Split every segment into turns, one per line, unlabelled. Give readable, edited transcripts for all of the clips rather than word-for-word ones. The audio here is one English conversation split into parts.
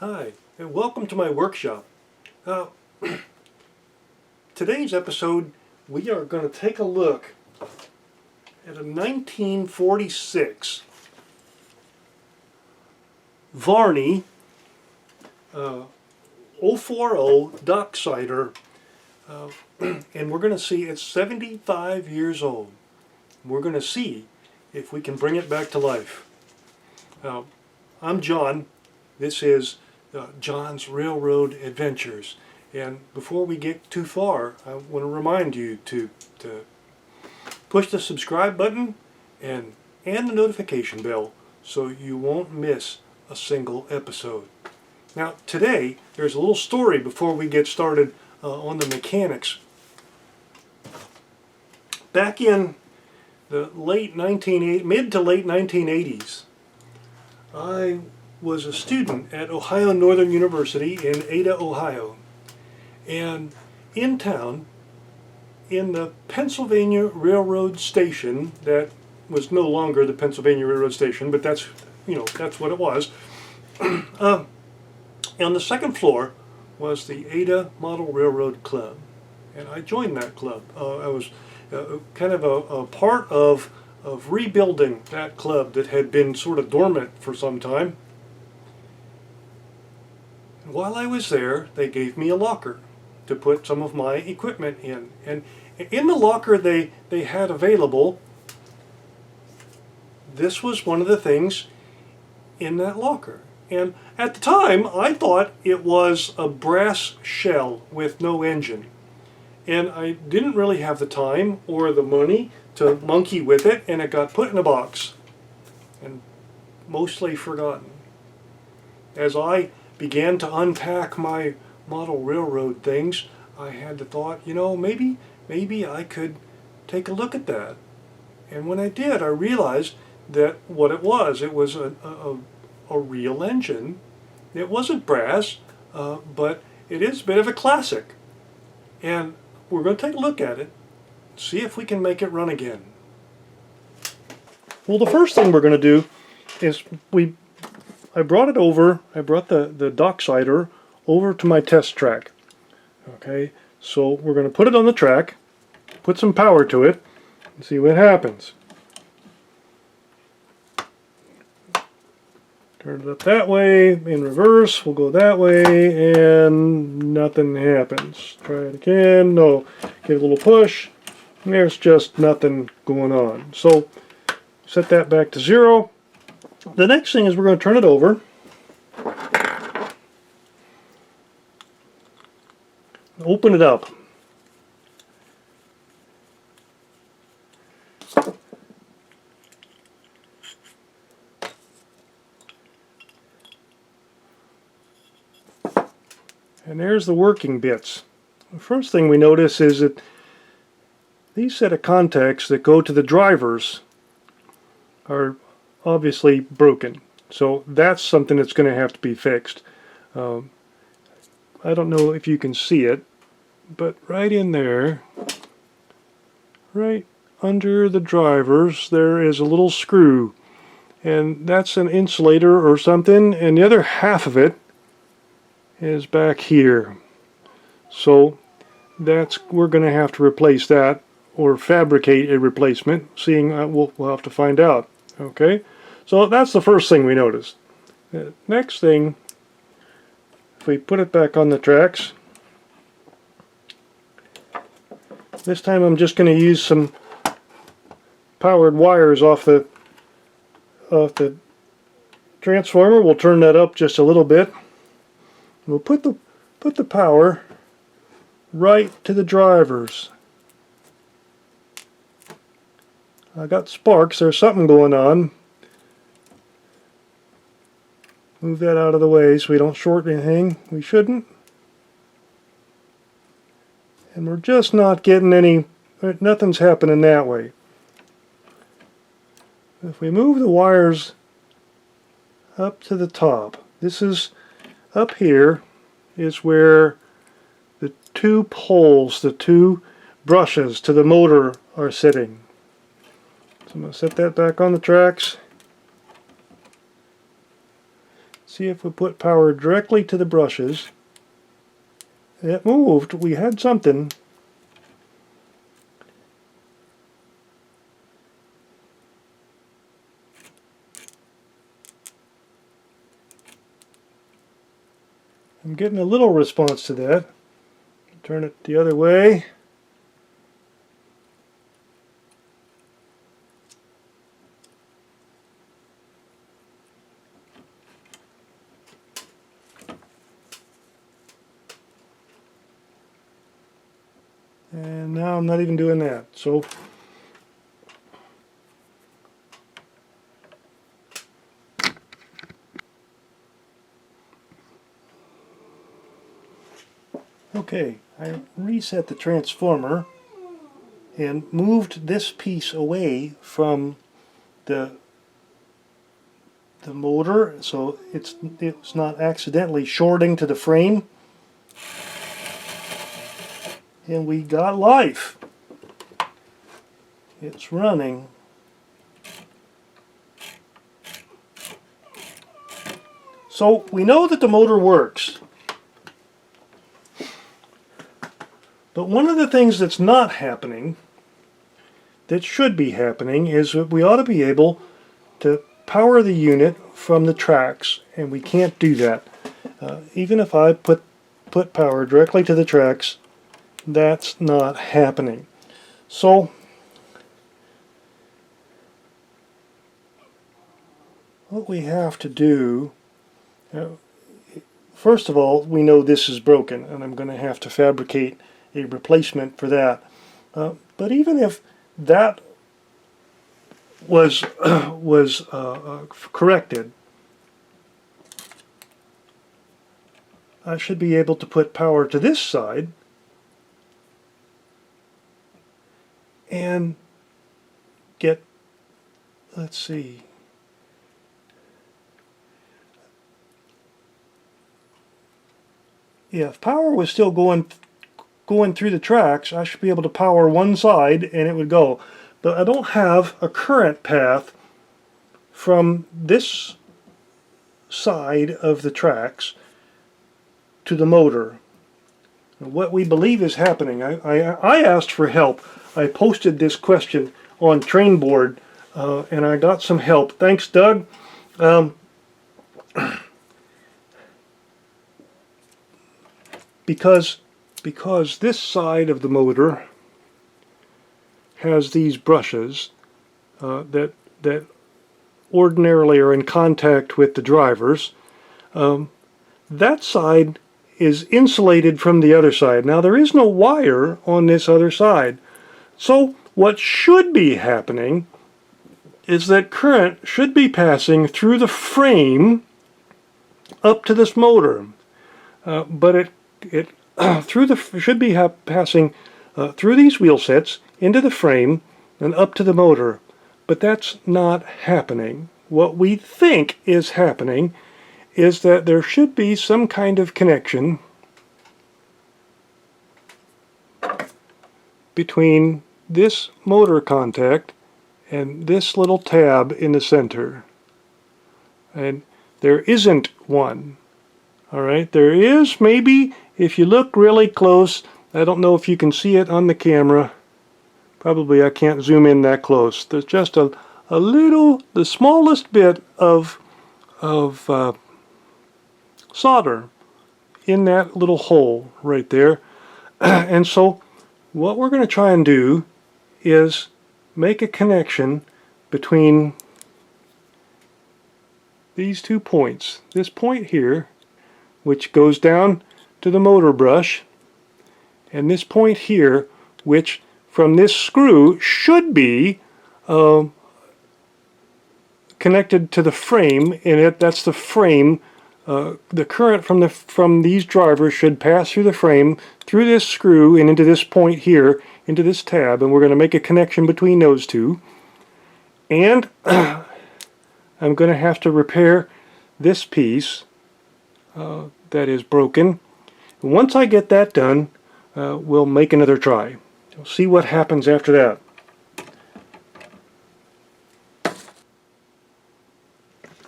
Hi, and welcome to my workshop. Uh, Today's episode, we are going to take a look at a 1946 Varney 040 Docksider, and we're going to see it's 75 years old. We're going to see if we can bring it back to life. I'm John. This is John's Railroad Adventures. And before we get too far, I want to remind you to push the subscribe button and the notification bell so you won't miss a single episode. Now today, there's a little story before we get started on the mechanics. Back in the mid to late 1980s, I was a student at Ohio Northern University in Ada, Ohio. And in town, in the Pennsylvania Railroad Station, that was no longer the Pennsylvania Railroad Station, but that's what it was. On the second floor was the Ada Model Railroad Club, and I joined that club. I was kind of a part of rebuilding that club that had been sort of dormant for some time. And while I was there, they gave me a locker to put some of my equipment in. And in the locker they had available, this was one of the things in that locker. And at the time, I thought it was a brass shell with no engine. And I didn't really have the time or the money to monkey with it, and it got put in a box and mostly forgotten. As I began to unpack my model railroad things, I had the thought, maybe I could take a look at that. And when I did, I realized that what it was a real engine. It wasn't brass, but it is a bit of a classic. And we're going to take a look at it, see if we can make it run again. Well, the first thing we're going to do is I brought the Docksider over to my test track. Okay, so we're going to put it on the track, put some power to it, and see what happens. Turn it up that way, in reverse, we'll go that way, and nothing happens. Try it again, no. Give it a little push, and there's just nothing going on. So, set that back to 0. The next thing is we're going to turn it over. Open it up. And there's the working bits. The first thing we notice is that these set of contacts that go to the drivers are obviously broken. So that's something that's going to have to be fixed. I don't know if you can see it, but right in there, right under the drivers, there is a little screw. And that's an insulator or something, and the other half of it is back here. So we're going to have to replace that or fabricate a replacement, seeing we'll have to find out. Okay, so that's the first thing we noticed. The next thing, if we put it back on the tracks, this time I'm just going to use some powered wires off the transformer. We'll turn that up just a little bit. We'll put the power right to the drivers. I got sparks. There's something going on. Move that out of the way so we don't short anything. We shouldn't. And we're just not getting any, nothing's happening that way. If we move the wires up to the top, this is up here is where the two poles, the two brushes to the motor are sitting. So I'm going to set that back on the tracks. See if we put power directly to the brushes. It moved. We had something. I'm getting a little response to that. Turn it the other way. And now I'm not even doing that. So okay, I reset the transformer and moved this piece away from the motor so it's not accidentally shorting to the frame. And we got life. It's running. So we know that the motor works. But one of the things that's not happening, that should be happening, is that we ought to be able to power the unit from the tracks, and we can't do that. Even if I put power directly to the tracks, that's not happening. So what we have to do, first of all, we know this is broken, and I'm going to have to fabricate a replacement for that. But even if that was corrected, I should be able to put power to this side and get, let's see, yeah, if power was still going through the tracks, I should be able to power one side and it would go. But I don't have a current path from this side of the tracks to the motor. What we believe is happening, I asked for help. I posted this question on Trainboard and I got some help. Thanks, Doug. Because this side of the motor has these brushes that ordinarily are in contact with the drivers, that side is insulated from the other side. Now there is no wire on this other side. So what should be happening is that current should be passing through the frame up to this motor. But it should be passing through these wheel sets into the frame and up to the motor. But that's not happening. What we think is happening is that there should be some kind of connection between this motor contact and this little tab in the center. And there isn't one. Alright, there is maybe, if you look really close, I don't know if you can see it on the camera. Probably I can't zoom in that close. There's just a little, the smallest bit of solder in that little hole right there. And so what we're going to try and do is make a connection between these 2 points. This point here, which goes down to the motor brush, and this point here, which from this screw should be connected to the frame, and that's the frame. The current from these drivers should pass through the frame, through this screw, and into this point here, into this tab, and we're going to make a connection between those two. And I'm going to have to repair this piece that is broken. Once I get that done, we'll make another try. We'll see what happens after that.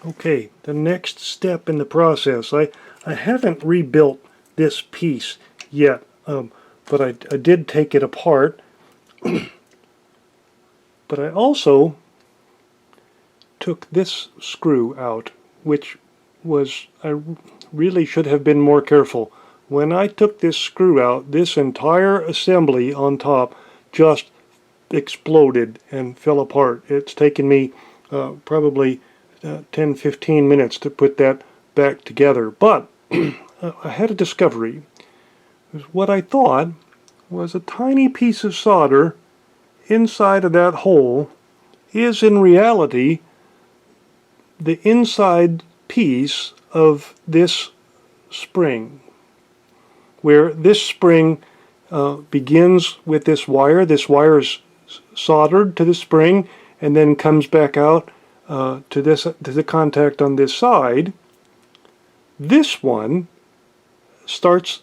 Okay, the next step in the process. I haven't rebuilt this piece yet, but I did take it apart. But I also took this screw out, which I really should have been more careful. When I took this screw out, this entire assembly on top just exploded and fell apart. It's taken me probably 10-15 minutes to put that back together. But I had a discovery. What I thought was a tiny piece of solder inside of that hole is in reality the inside piece of this spring, where this spring begins with this wire. This wire is soldered to the spring and then comes back out to the contact on this side. This one starts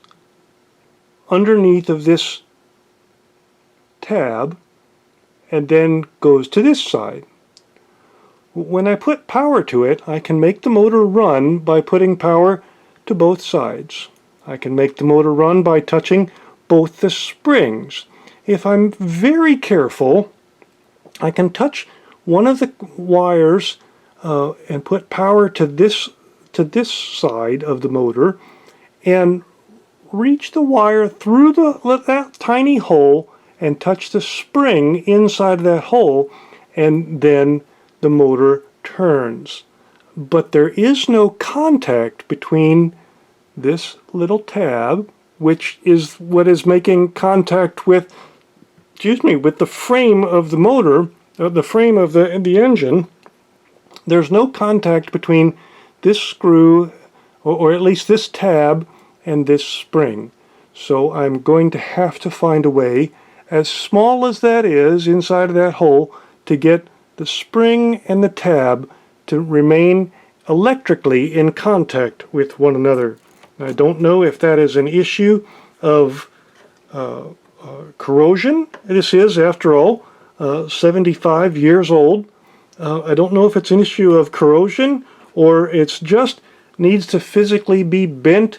underneath of this tab and then goes to this side. When I put power to it, I can make the motor run by putting power to both sides. I can make the motor run by touching both the springs. If I'm very careful, I can touch one of the wires and put power to this side of the motor and reach the wire through that tiny hole and touch the spring inside of that hole, and then the motor turns. But there is no contact between this little tab, which is what is making contact with, with the frame of the motor, the frame of the engine. There's no contact between this screw, or at least this tab, and this spring. So I'm going to have to find a way, as small as that is inside of that hole, to get the spring and the tab to remain electrically in contact with one another. I don't know if that is an issue of corrosion. This is, after all, 75 years old. I don't know if it's an issue of corrosion or it's just needs to physically be bent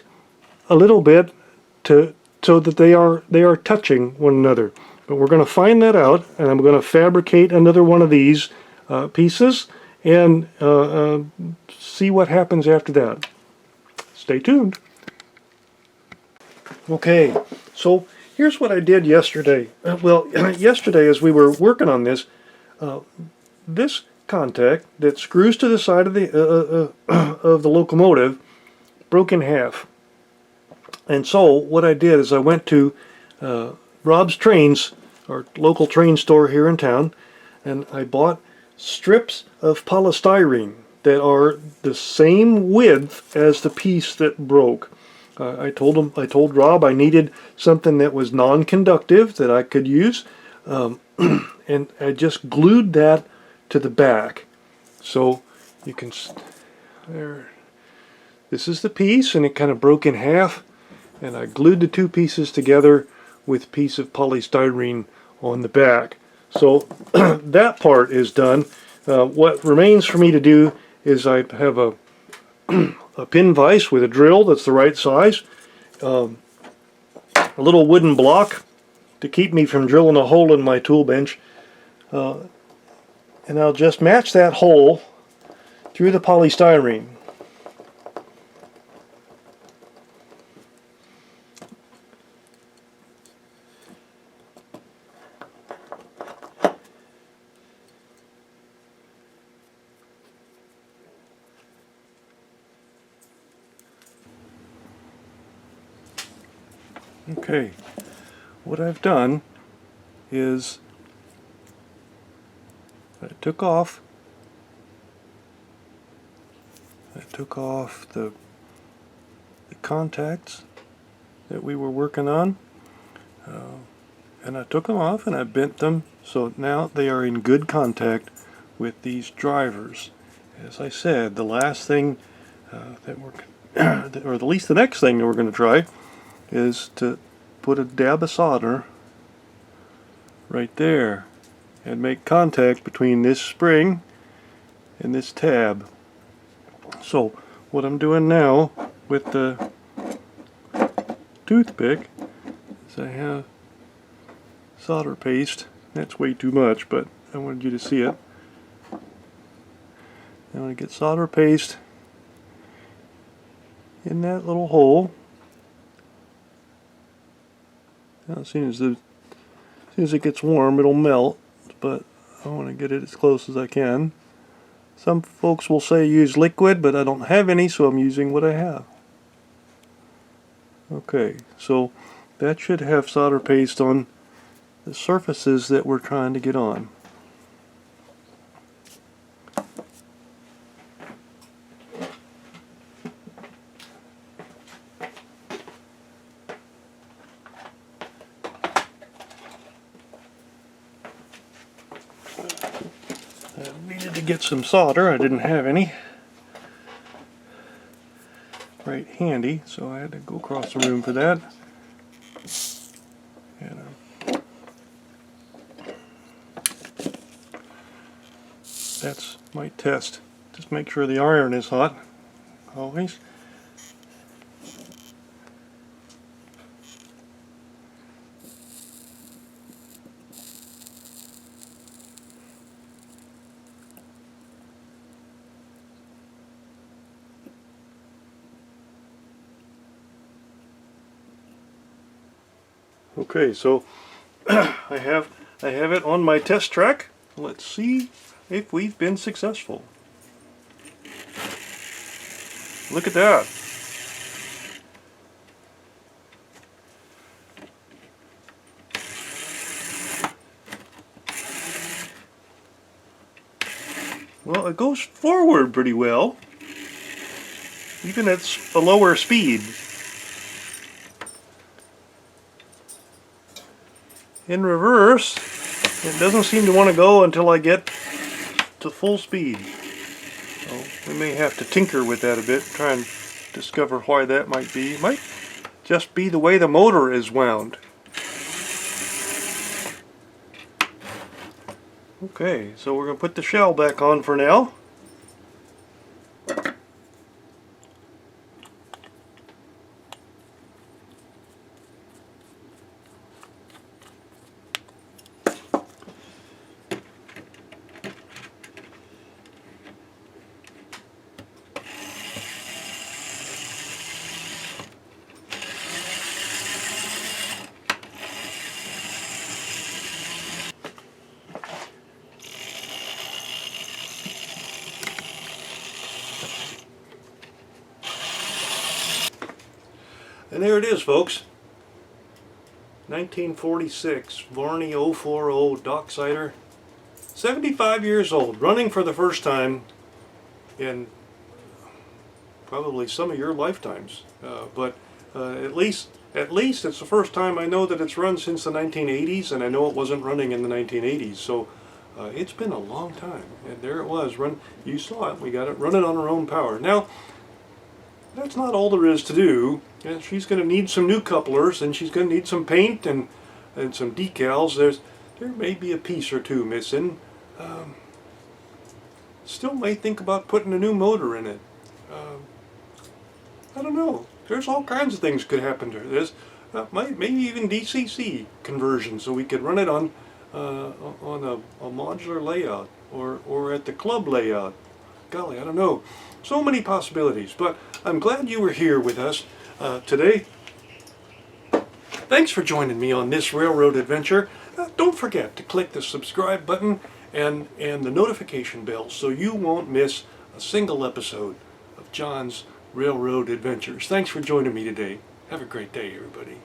a little bit so that they are touching one another. But we're going to find that out, and I'm going to fabricate another one of these pieces and see what happens after that. Stay tuned. Okay, so here's what I did yesterday. Yesterday as we were working on this, this contact that screws to the side of the locomotive broke in half. And so what I did is I went to Rob's Trains, our local train store here in town, and I bought strips of polystyrene that are the same width as the piece that broke. I told Rob I needed something that was non-conductive that I could use, and I just glued that to the back. So you can there. This is the piece, and it kind of broke in half, and I glued the two pieces together with a piece of polystyrene on the back. So that part is done. What remains for me to do is I have a pin vise with a drill that's the right size, a little wooden block to keep me from drilling a hole in my tool bench, and I'll just match that hole through the polystyrene. Okay, what I've done is I took off the contacts that we were working on, and I took them off and I bent them so now they are in good contact with these drivers. As I said, the last thing that we're or at least the next thing that we're going to try is to put a dab of solder right there and make contact between this spring and this tab. So what I'm doing now with the toothpick is I have solder paste. That's way too much, but I wanted you to see it. I'm going to get solder paste in that little hole. Now, as soon as it gets warm, it'll melt, but I want to get it as close as I can. Some folks will say use liquid, but I don't have any, so I'm using what I have. Okay, so that should have solder paste on the surfaces that we're trying to get on. I needed to get some solder. I didn't have any right handy, so I had to go across the room for that. And that's my test. Just make sure the iron is hot, always. Okay, so I have it on my test track. Let's see if we've been successful. Look at that. Well, it goes forward pretty well, even at a lower speed. In reverse, it doesn't seem to want to go until I get to full speed. So we may have to tinker with that a bit, try and discover why that might be. It might just be the way the motor is wound. Okay, so we're going to put the shell back on for now. And there it is, folks. 1946 Varney 040 Docksider. 75 years old, running for the first time in probably some of your lifetimes. But at least it's the first time I know that it's run since the 1980s, and I know it wasn't running in the 1980s. So it's been a long time, and there it was. You saw it. We got it running on our own power. Now, that's not all there is to do. Yeah, she's going to need some new couplers, and she's going to need some paint and some decals. There may be a piece or two missing. Still may think about putting a new motor in it. I don't know. There's all kinds of things could happen to this. Maybe even DCC conversion, so we could run it on a modular layout or at the club layout. Golly, I don't know. So many possibilities, but I'm glad you were here with us today. Thanks for joining me on this railroad adventure. Don't forget to click the subscribe button and the notification bell so you won't miss a single episode of John's Railroad Adventures. Thanks for joining me today. Have a great day, everybody.